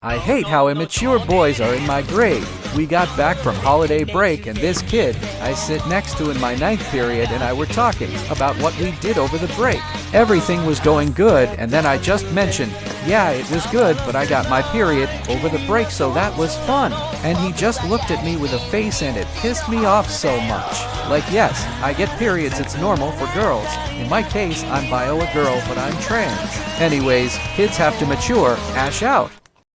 I hate how immature boys are in my grade. We got back from holiday break and this kid I sit next to in my ninth period and I were talking about what we did over the break. Everything was going good and then I just mentioned, yeah, it was good, but I got my period over the break, so that was fun. And he just looked at me with a face and it pissed me off so much. Like, yes, I get periods, it's normal for girls. In my case, I'm bio a girl, but I'm trans. Anyways, kids have to mature, ash out.